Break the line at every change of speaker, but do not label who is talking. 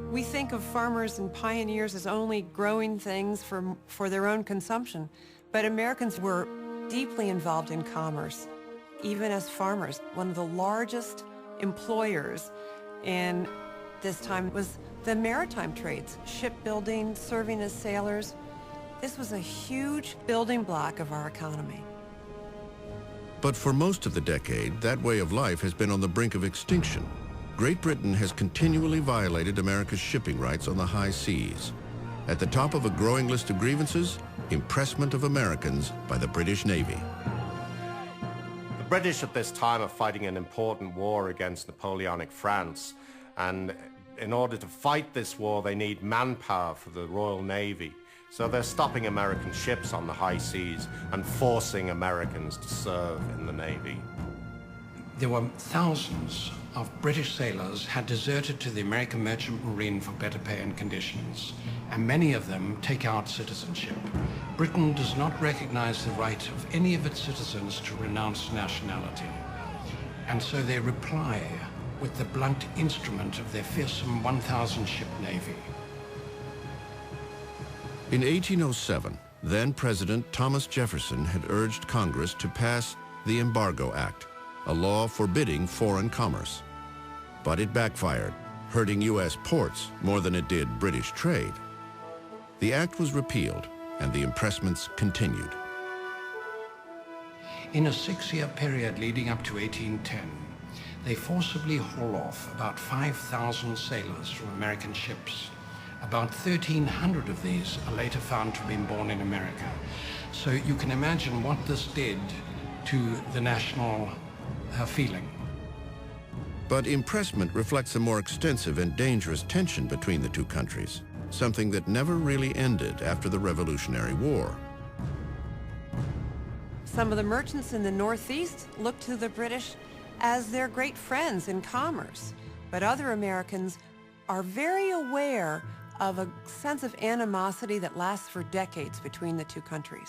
We think of farmers and pioneers as only growing things for their own consumption, but Americans were deeply involved in commerce. Even as farmers, one of the largest employers in this time was the maritime trades, shipbuilding, serving as sailors. This was a huge building block of our economy.
But for most of the decade, that way of life has been on the brink of extinction. Great Britain has continually violated America's shipping rights on the high seas. At the top of a growing list of grievances, impressment of Americans by the British Navy.
The British at this time are fighting an important war against Napoleonic France, and in order to fight this war, they need manpower for the Royal Navy. So they're stopping American ships on the high seas and forcing Americans to serve in the Navy.
There were thousands of British sailors had deserted to the American Merchant Marine for better pay and conditions, and many of them take out citizenship. Britain does not recognize the right of any of its citizens to renounce nationality, and so they reply with the blunt instrument of their fearsome 1,000-ship navy.
In 1807, then-President Thomas Jefferson had urged Congress to pass the Embargo Act, a law forbidding foreign commerce. But it backfired, hurting U.S. ports more than it did British trade. The act was repealed, and the impressments continued.
In a 6-year period leading up to 1810, they forcibly haul off about 5,000 sailors from American ships. About 1,300 of these are later found to have been born in America. So you can imagine what this did to the national feeling.
But impressment reflects a more extensive and dangerous tension between the two countries, something that never really ended after the Revolutionary War.
Some of the merchants in the Northeast looked to the British as their great friends in commerce, but other Americans are very aware of a sense of animosity that lasts for decades between the two countries.